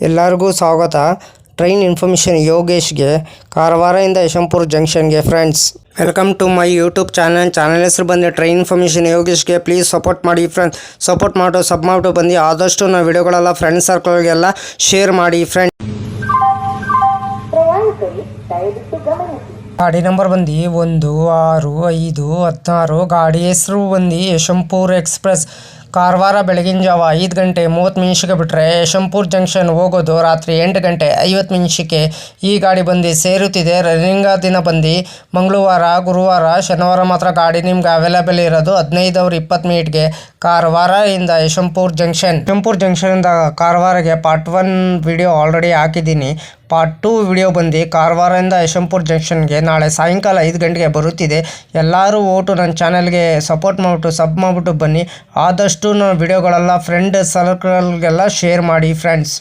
ಎಲ್ಲರಿಗೂ ಸ್ವಾಗತ. Train information ಯೋಗೇಶ್ಗೆ ಕಾರವಾರದಿಂದ ಯಶವಂತಪುರ ಜಂಕ್ಷನ್ಗೆ. Friends, welcome to my YouTube channel ಹೆಸರು ಬಂದು ಟ್ರೈನ್ ಇನ್ಫಾರ್ಮೇಷನ್ ಯೋಗೇಶ್ಗೆ. ಪ್ಲೀಸ್ ಸಪೋರ್ಟ್ ಮಾಡಿ ಫ್ರೆಂಡ್ಸ್. ಸಪೋರ್ಟ್ ಮಾಡಿಬಿಟ್ಟು ಬಂದು ಆದಷ್ಟು ನಾವು ವಿಡಿಯೋಗಳೆಲ್ಲ ಫ್ರೆಂಡ್ಸ್ ಸರ್ಕಲ್ಗೆಲ್ಲ ಶೇರ್ ಮಾಡಿ ಫ್ರೆಂಡ್ಸ್. ಗಾಡಿ ನಂಬರ್ ಬಂದು 1616. ಗಾಡಿ ಹೆಸರು ಬಂದು ಯಶವಂತಪುರ ಎಕ್ಸ್ಪ್ರೆಸ್. ಕಾರವಾರ ಬೆಳಗಿನ ಜಾವ 5 ಗಂಟೆ 30 ನಿಮಿಷಕ್ಕೆ ಬಿಟ್ಟರೆ ಯಶವಂತಪುರ ಜಂಕ್ಷನ್ ಹೋಗೋದು ರಾತ್ರಿ 8 ಗಂಟೆ 50 ನಿಮಿಷಕ್ಕೆ. ಈ ಗಾಡಿ ಬಂದು ಸೇರುತ್ತಿದೆ. ರನ್ನಿಂಗ್ ದಿನ ಬಂದು ಮಂಗಳವಾರ, ಗುರುವಾರ, ಶನಿವಾರ ಮಾತ್ರ ಗಾಡಿ ನಿಮ್ಗೆ ಅವೈಲೇಬಲ್ ಇರೋದು 15:20 ಕಾರವಾರದಿಂದ ಯಶವಂತಪುರ ಜಂಕ್ಷನಿಂದ ಕಾರವಾರಗೆ ಪಾರ್ಟ್ 1 ವಿಡಿಯೋ ಆಲ್ರೆಡಿ ಹಾಕಿದ್ದೀನಿ. ಪಾರ್ಟ್ 2 ವಿಡಿಯೋ ಬಂದು ಕಾರವಾರದಿಂದ ಯಶವಂತಪುರ ಜಂಕ್ಷನ್ಗೆ ನಾಳೆ ಸಾಯಂಕಾಲ 5 ಗಂಟೆಗೆ ಬರುತ್ತಿದೆ. ಎಲ್ಲರೂ ನನ್ನ ಚಾನಲ್ಗೆ ಸಪೋರ್ಟ್ ಮಾಡಿಬಿಟ್ಟು ಸಬ್ ಮಾಡಿಬಿಟ್ಟು ಬನ್ನಿ. ಆದಷ್ಟು ನಾನು ವಿಡಿಯೋಗಳೆಲ್ಲ ಫ್ರೆಂಡ್ ಸರ್ಕಲ್ಗೆಲ್ಲ ಶೇರ್ ಮಾಡಿ ಫ್ರೆಂಡ್ಸ್.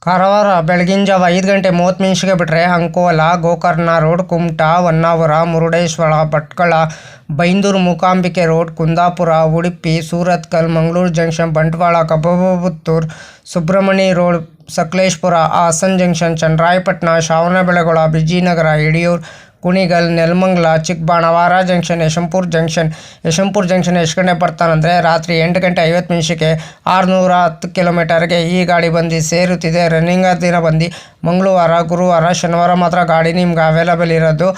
ಕಾರವಾರ ಬೆಳಗಿನ ಜಾವ 5 ಗಂಟೆ 30 ನಿಮಿಷಕ್ಕೆ ಬಿಟ್ಟರೆ Ankola, Gokarna road, Kumta, Honnavar, Murudeshwar, Bhatkal, Byndoor, Mookambika road, Kundapura, Udupi, Surathkal, Mangaluru junction, Bantwal, Kabbaputtur, Subrahmanya road, Sakleshpur, Hassan junction, Channarayapatna, Shravanabelagola, Bijinagar, Yediyur, Kunigal, Nelamangala, Chikkabanavar junction, Yeshwantpur junction ಎಷ್ಟು ಗಂಟೆ ಬರ್ತಾನಂದರೆ ರಾತ್ರಿ 8 ಗಂಟೆ 50 ನಿಮಿಷಕ್ಕೆ 610 ಕಿಲೋಮೀಟರ್ಗೆ ಈ ಗಾಡಿ ಬಂದು ಸೇರುತ್ತಿದೆ. ರನ್ನಿಂಗ್ ದಿನ ಬಂದು ಮಂಗಳವಾರ, ಗುರುವಾರ, ಶನಿವಾರ ಮಾತ್ರ ಗಾಡಿ ನಿಮ್ಗೆ ಅವೈಲೇಬಲ್ ಇರೋದು.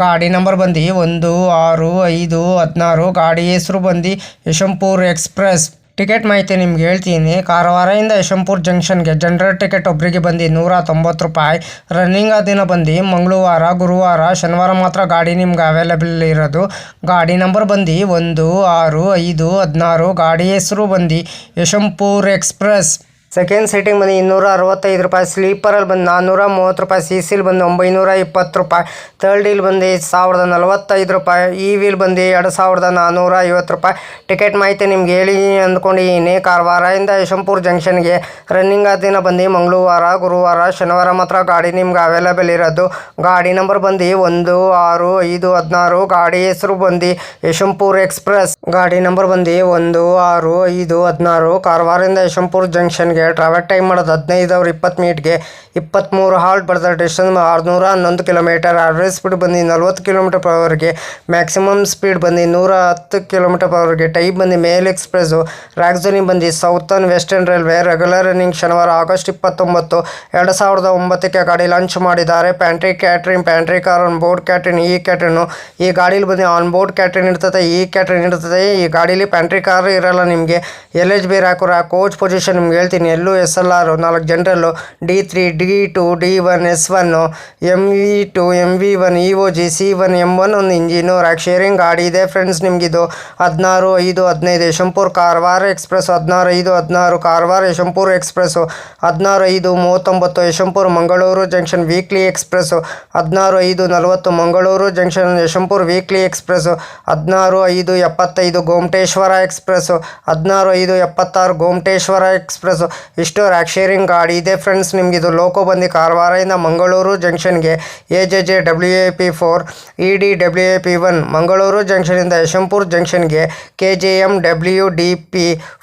ಗಾಡಿ ನಂಬರ್ ಬಂದು 1616. ಗಾಡಿ ಹೆಸರು ಬಂದು ಯಶವಂತಪುರ ಎಕ್ಸ್ಪ್ರೆಸ್. ಟಿಕೆಟ್ ಮಾಹಿತಿ ನಿಮ್ಗೆ ಹೇಳ್ತೀನಿ. ಕಾರವಾರದಿಂದ ಯಶವಂತಪುರ ಜಂಕ್ಷನ್ಗೆ ಜನರಲ್ ಟಿಕೆಟ್ ಒಬ್ಬರಿಗೆ ಬಂದು 190 ರೂಪಾಯಿ. ರನ್ನಿಂಗ್ ದಿನ ಬಂದು ಮಂಗಳವಾರ, ಗುರುವಾರ, ಶನಿವಾರ ಮಾತ್ರ ಗಾಡಿ ನಿಮ್ಗೆ ಅವೈಲೇಬಲ್ ಇರೋದು. ಗಾಡಿ ನಂಬರ್ ಬಂದು 1616. ಗಾಡಿ ಹೆಸರು ಬಂದು ಯಶವಂತಪುರ ಎಕ್ಸ್ಪ್ರೆಸ್. ಸೆಕೆಂಡ್ ಸೀಟಿಂಗ್ ಬಂದು 265 ರೂಪಾಯಿ. ಸ್ಲೀಪರಲ್ಲಿ ಬಂದು 430 ರೂಪಾಯಿ. CCಲಿ ಬಂದು 920 ರೂಪಾಯಿ. ಥರ್ಡ್ ವೀಲ್ ಬಂದು 1045 ರೂಪಾಯಿ. ಈ ವೀಲ್ ಬಂದು 2450 ರೂಪಾಯಿ. ಟಿಕೆಟ್ ಮಾಹಿತಿ ನಿಮ್ಗೆ ಹೇಳಿ ಅಂದ್ಕೊಂಡಿದ್ದೀನಿ. ಕಾರವಾರದಿಂದ ಯಶವಂತಪುರ ಜಂಕ್ಷನ್ಗೆ ರನ್ನಿಂಗ್ ದಿನ ಬಂದು ಮಂಗಳವಾರ, ಗುರುವಾರ, ಶನಿವಾರ ಮಾತ್ರ ಗಾಡಿ ನಿಮ್ಗೆ ಅವೈಲೇಬಲ್ ಇರೋದು. ಗಾಡಿ ನಂಬರ್ ಬಂದು 1616. ಗಾಡಿ ಹೆಸರು ಬಂದು ಯಶವಂತಪುರ ಎಕ್ಸ್ಪ್ರೆಸ್. ಗಾಡಿ ನಂಬರ್ ಬಂದು 1616. ಕಾರವಾರದಿಂದ ಯಶವಂತಪುರ ಜಂಕ್ಷನ್ಗೆ ಟ್ರಾವೆಲ್ ಟೈಮ್ ಮಾಡೋದು 15:20 23 ಹಾಲ್ಟ್ ಬರ್ತದೆ. Distance 611 kilometre. ಆವ್ರೇಜ್ ಸ್ಪೀಡ್ ಬಂದು 40 km/h. ಮ್ಯಾಕ್ಸಿಮಮ್ ಸ್ಪೀಡ್ ಬಂದು 110 km/h. ಟೈಪ್ ಬಂದು ಮೇಲ್ ಎಕ್ಸ್ಪ್ರೆಸ್ಸು. ರ್ಯಾಕ್ ಝೋನಿಂಗ್ ಬಂದು southern western railway. Regular running ಶನಿವಾರ ಆಗಸ್ಟ್ 29, 2009 ಗಾಡಿ ಲಾಂಚ್ ಮಾಡಿದ್ದಾರೆ. Pantry car on board catering. ಈ ಕ್ಯಾಟ್ರಿನು ಈ ಗಾಡೀಲಿ ಬಂದು ಆನ್ ಬೋರ್ಡ್ ಕ್ಯಾಟ್ರಿನ್ ಇರ್ತದೆ, ಈ ಕ್ಯಾಟ್ರಿನ್ ಇರ್ತದೆ. ಈ ಗಾಡೀಲಿ ಪ್ಯಾಂಟ್ರಿ ಕಾರ್ ಇರಲ್ಲ. ನಿಮಗೆ LHB ರ್ಯಾಕು ಕೋಚ್ ಪೊಸಿಷನ್ ನಿಮ್ಗೆ ಹೇಳ್ತೀನಿ. SLR 4 ಜನರಲ್ಲು, D3, D2, D1, S1, MV2, MV1, EOG, C1, M1 ಒಂದು ಇಂಜಿನು. ರ್ಯಾಕ್ ಶೇರಿಂಗ್ ಗಾಡಿ ಇದೆ ಫ್ರೆಂಡ್ಸ್. ನಿಮಗಿದು 16:05:15 Yeshwantpur Karwar express. 16:05:16 Karwar Yeshwantpur express. 16:05:39 Yeshwantpur Mangaluru junction weekly express. 16:05:40 Mangaluru junction Yeshwantpur weekly express. 16:05:75 Gomateshwara express. 16:05:76 Gomateshwara express. ಇಷ್ಟು ರ್ಯಾಕ್ ಶೇರಿಂಗ್ ಗಾಡಿ ಇದೆ ಫ್ರೆಂಡ್ಸ್. ನಿಮಗಿದು ಲೋಕೋ ಬಂದು ಕಾರವಾರದಿಂದ ಮಂಗಳೂರು ಜಂಕ್ಷನ್ಗೆ AJJ WAP 4, ED WAP 1. ಮಂಗಳೂರು ಜಂಕ್ಷನಿಂದ ಯಶವಂತಪುರ ಜಂಕ್ಷನ್ಗೆ KJM WDP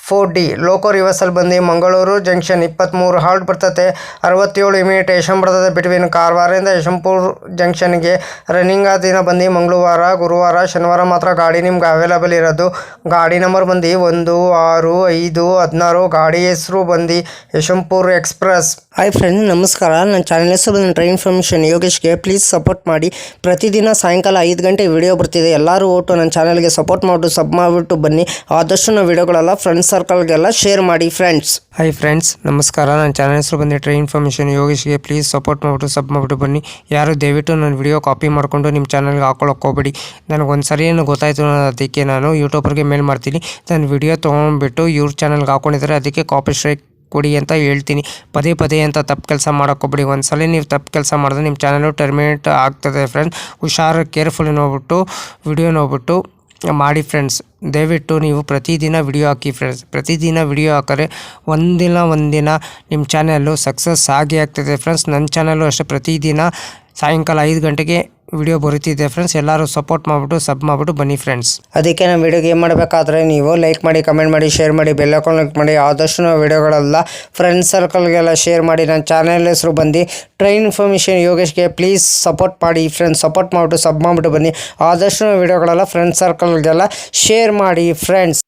4D. Loco reversal ಬಂದು ಮಂಗಳೂರು ಜಂಕ್ಷನ್ 23 ಹಾಲ್ಟ್ ಬರ್ತದೆ. 67 ಇಮಿಟೇಷನ್ ಬರ್ತದೆ ಬಿಟ್ವೀನ್ ಕಾರವಾರದಿಂದ ಯಶವಂತಪುರ ಜಂಕ್ಷನ್ಗೆ. ರನ್ನಿಂಗ್ ದಿನ ಬಂದು ಮಂಗಳವಾರ, ಗುರುವಾರ, ಶನಿವಾರ ಮಾತ್ರ ಗಾಡಿ ನಿಮ್ಗೆ ಅವೈಲೇಬಲ್ ಇರೋದು. ಗಾಡಿ ನಂಬರ್ ಬಂದು 16:05:16. ಗಾಡಿ ಹೆಸರು ಬಂದು ಯಶವಂತಪುರ ಎಕ್ಸ್ಪ್ರೆಸ್. ಹಾಯ್ ಫ್ರೆಂಡ್ಸ್, ನಮಸ್ಕಾರ. ನನ್ನ ಚಾನಲ್ ಹೆಸರು ಬಂದು ಟ್ರೈನ್ ಇನ್ಫಾರ್ಮೇಷನ್ ಯೋಗೇಶ್ಗೆ. ಪ್ಲೀಸ್ ಸಪೋರ್ಟ್ ಮಾಡಿ. ಪ್ರತಿದಿನ ಸಾಯಂಕಾಲ 5 ಗಂಟೆ ವಿಡಿಯೋ ಬರ್ತಿದೆ. ಎಲ್ಲರೂ ನನ್ನ ಚಾನಲ್ಗೆ ಸಪೋರ್ಟ್ ಮಾಡಿಬಿಟ್ಟು ಸಬ್ ಮಾಡಿಬಿಟ್ಟು ಬನ್ನಿ. ಆದಷ್ಟು ನಾವು ವಿಡಿಯೋಗಳೆಲ್ಲ ಫ್ರೆಂಡ್ಸ್ ಸರ್ಕಲ್ಗೆಲ್ಲ ಶೇರ್ ಮಾಡಿ ಫ್ರೆಂಡ್ಸ್. ಹಾಯ್ ಫ್ರೆಂಡ್ಸ್, ನಮಸ್ಕಾರ. ನನ್ನ ಚಾನಲ್ ಹೆಸರು ಬಂದು ಟ್ರೈನ್ ಇನ್ಫಾರ್ಮೇಷನ್ ಯೋಗೇಶ್ಗೆ. ಪ್ಲೀಸ್ ಸಪೋರ್ಟ್ ಮಾಡಿಬಿಟ್ಟು ಸಬ್ ಮಾಡಿಬಿಟ್ಟು ಬನ್ನಿ. ಯಾರು ದಯವಿಟ್ಟು ನನ್ನ ವಿಡಿಯೋ ಕಾಪಿ ಮಾಡಿಕೊಂಡು ನಿಮ್ಮ ಚಾನಲ್ಗೆ ಹಾಕೊಳ್ಳೋಕೆ ಹೋಗಬೇಡಿ. ನನಗೊಂದು ಸರಿ ಏನು ಗೊತ್ತಾಯಿತು, ಅದಕ್ಕೆ ನಾನು ಯೂಟ್ಯೂಬರ್ಗೆ ಮೇಲ್ ಮಾಡ್ತೀನಿ. ನನ್ನ ವಿಡಿಯೋ ತೊಗೊಂಡ್ಬಿಟ್ಟು ಇವ್ರ ಚಾನಲ್ಗೆ ಹಾಕೊಂಡಿದ್ದಾರೆ, ಅದಕ್ಕೆ ಕಾಪಿ ಸ್ಟ್ರೈಕ್ ಕೊಡಿ ಅಂತ ಹೇಳ್ತೀನಿ. ಪದೇ ಪದೇ ಅಂತ ತಪ್ಪು ಕೆಲಸ ಮಾಡೋಕ್ಕೋಗ್ಬಿಡಿ. ಒಂದ್ಸಲ ನೀವು ತಪ್ಪು ಕೆಲಸ ಮಾಡಿದ್ರೆ ನಿಮ್ಮ ಚಾನಲು ಟರ್ಮಿನೇಟ್ ಆಗ್ತದೆ ಫ್ರೆಂಡ್ಸ್. ಹುಷಾರು ಕೇರ್ಫುಲಿ ನೋಡ್ಬಿಟ್ಟು ವಿಡಿಯೋ ನೋಡ್ಬಿಟ್ಟು ಮಾಡಿ ಫ್ರೆಂಡ್ಸ್. ದಯವಿಟ್ಟು ನೀವು ಪ್ರತಿದಿನ ವಿಡಿಯೋ ಹಾಕಿ ಫ್ರೆಂಡ್ಸ್. ಪ್ರತಿದಿನ ವಿಡಿಯೋ ಹಾಕಿದ್ರೆ ಒಂದಿನ ನಿಮ್ಮ ಚಾನಲ್ಲು ಸಕ್ಸಸ್ ಆಗೇ ಆಗ್ತದೆ ಫ್ರೆಂಡ್ಸ್. ನನ್ನ ಚಾನಲ್ಲು ಅಷ್ಟೇ ಪ್ರತಿದಿನ ಸಾಯಂಕಾಲ 5 ಗಂಟೆಗೆ ವಿಡಿಯೋ ಬರುತ್ತಿದೆ ಫ್ರೆಂಡ್ಸ್. ಎಲ್ಲರೂ ಸಪೋರ್ಟ್ ಮಾಡಿಬಿಟ್ಟು ಸಬ್ ಮಾಡಿಬಿಟ್ಟು ಬನ್ನಿ ಫ್ರೆಂಡ್ಸ್. ಅದಕ್ಕೆ ನಮ್ಮ ವಿಡಿಯೋಗೆ ಏನು ಮಾಡಬೇಕಾದ್ರೆ ನೀವು ಲೈಕ್ ಮಾಡಿ, ಕಮೆಂಟ್ ಮಾಡಿ, ಶೇರ್ ಮಾಡಿ, ಬೆಲ್ ಐಕಾನ್ ಕ್ಲಿಕ್ ಮಾಡಿ. ಆದಷ್ಟು ನಾವು ವಿಡಿಯೋಗಳೆಲ್ಲ ಫ್ರೆಂಡ್ಸ್ ಸರ್ಕಲ್ಗೆಲ್ಲ ಶೇರ್ ಮಾಡಿ. ನನ್ನ ಚಾನಲ್ ಹೆಸರು ಬಂದು ಟ್ರೈನ್ ಇನ್ಫಾರ್ಮೇಷನ್ ಯೋಗೇಶ್ಗೆ. ಪ್ಲೀಸ್ ಸಪೋರ್ಟ್ ಮಾಡಿ ಫ್ರೆಂಡ್ಸ್. ಸಪೋರ್ಟ್ ಮಾಡಿಬಿಟ್ಟು ಸಬ್ ಮಾಡಿಬಿಟ್ಟು ಬನ್ನಿ. ಆದಷ್ಟು ನಾವು ವಿಡಿಯೋಗಳೆಲ್ಲ ಫ್ರೆಂಡ್ಸ್ ಸರ್ಕಲ್ಗೆಲ್ಲ ಶೇರ್ ಮಾಡಿ ಫ್ರೆಂಡ್ಸ್.